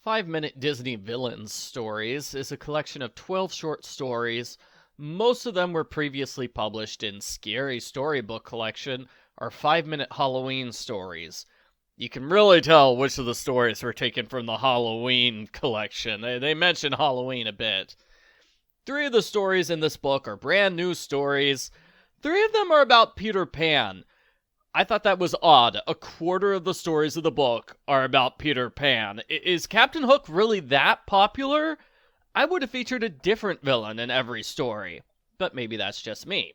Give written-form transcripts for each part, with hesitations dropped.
5 Minute Disney Villains Stories is a collection of 12 short stories. Most of them were previously published in Scary Storybook Collection or 5 Minute Halloween Stories. You can really tell which of the stories were taken from the Halloween collection. They mention Halloween a bit. 3 of the stories in this book are brand new stories. 3 of them are about Peter Pan. I thought that was odd. A quarter of the stories of the book are about Peter Pan. Is Captain Hook really that popular? I would have featured a different villain in every story, but maybe that's just me.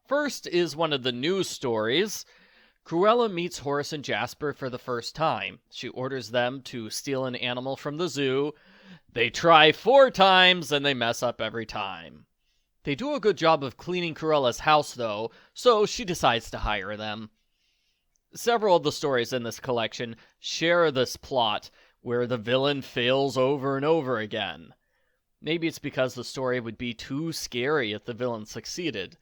First is one of the news stories. Cruella meets Horace and Jasper for the first time. She orders them to steal an animal from the zoo. They try 4 times and they mess up every time. They do a good job of cleaning Cruella's house, though, so she decides to hire them. Several of the stories in this collection share this plot, where the villain fails over and over again. Maybe it's because the story would be too scary if the villain succeeded.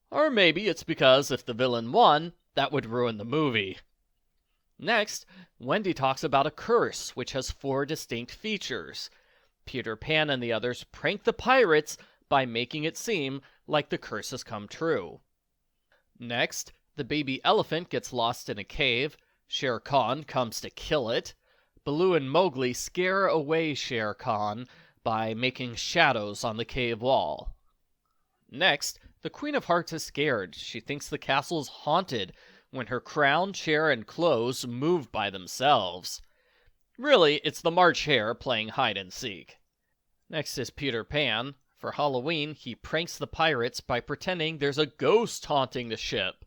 Or maybe it's because if the villain won, that would ruin the movie. Next, Wendy talks about a curse, which has 4 distinct features. Peter Pan and the others prank the pirates by making it seem like the curse has come true. Next, the baby elephant gets lost in a cave. Shere Khan comes to kill it. Baloo and Mowgli scare away Shere Khan by making shadows on the cave wall. Next, the Queen of Hearts is scared. She thinks the castle is haunted when her crown, chair, and clothes move by themselves. Really, it's the March Hare playing hide and seek. Next is Peter Pan. For Halloween, he pranks the pirates by pretending there's a ghost haunting the ship.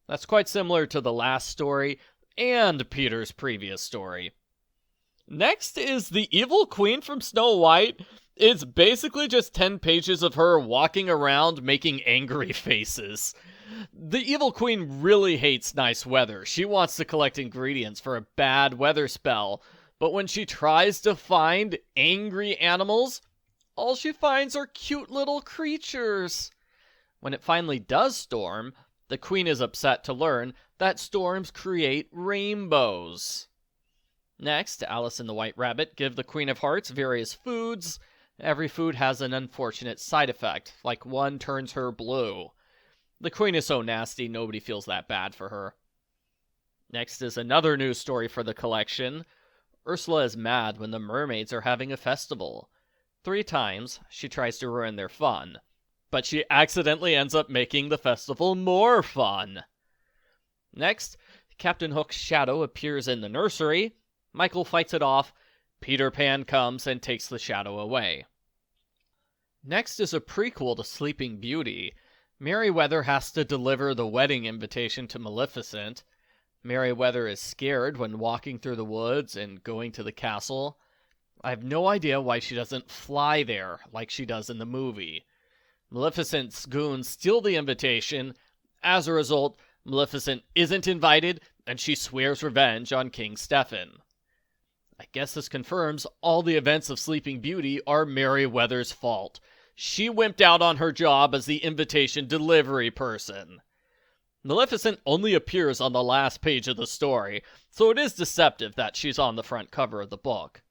That's quite similar to the last story and Peter's previous story. Next is the evil queen from Snow White. It's basically just 10 pages of her walking around making angry faces. The evil queen really hates nice weather. She wants to collect ingredients for a bad weather spell, but when she tries to find angry animals, all she finds are cute little creatures. When it finally does storm, the queen is upset to learn that storms create rainbows. Next, Alice and the White Rabbit give the Queen of Hearts various foods. Every food has an unfortunate side effect, like one turns her blue. The queen is so nasty, nobody feels that bad for her. Next is another news story for the collection. Ursula is mad when the mermaids are having a festival. 3 times, she tries to ruin their fun, but she accidentally ends up making the festival more fun. Next, Captain Hook's shadow appears in the nursery. Michael fights it off. Peter Pan comes and takes the shadow away. Next is a prequel to Sleeping Beauty. Merryweather has to deliver the wedding invitation to Maleficent. Merryweather is scared when walking through the woods and going to the castle. I have no idea why she doesn't fly there like she does in the movie. Maleficent's goons steal the invitation. As a result, Maleficent isn't invited, and she swears revenge on King Stefan. I guess this confirms all the events of Sleeping Beauty are Merryweather's fault. She wimped out on her job as the invitation delivery person. Maleficent only appears on the last page of the story, so it is deceptive that she's on the front cover of the book.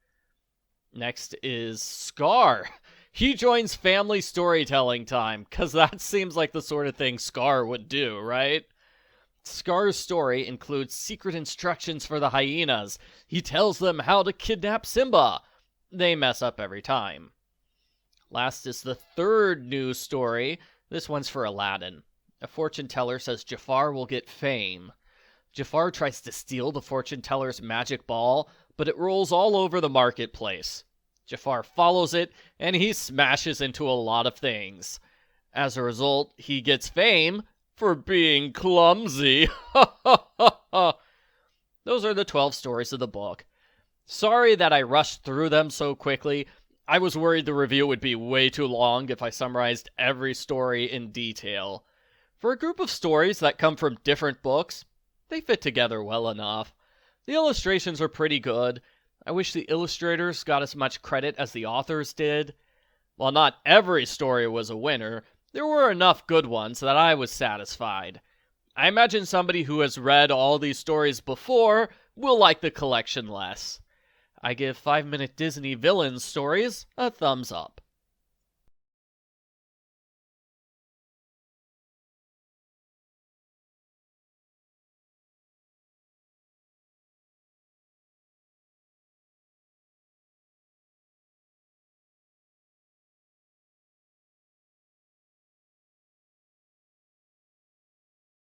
Next is Scar. He joins family storytelling time, because that seems like the sort of thing Scar would do, right? Scar's story includes secret instructions for the hyenas. He tells them how to kidnap Simba. They mess up every time. Last is the 3rd news story. This one's for Aladdin. A fortune teller says Jafar will get fame. Jafar tries to steal the fortune teller's magic ball, but it rolls all over the marketplace. Jafar follows it, and he smashes into a lot of things. As a result, he gets fame for being clumsy. Those are the 12 stories of the book. Sorry that I rushed through them so quickly. I was worried the review would be way too long if I summarized every story in detail. For a group of stories that come from different books, they fit together well enough. The illustrations are pretty good. I wish the illustrators got as much credit as the authors did. While not every story was a winner, there were enough good ones that I was satisfied. I imagine somebody who has read all these stories before will like the collection less. I give 5-minute Disney villain stories a thumbs up.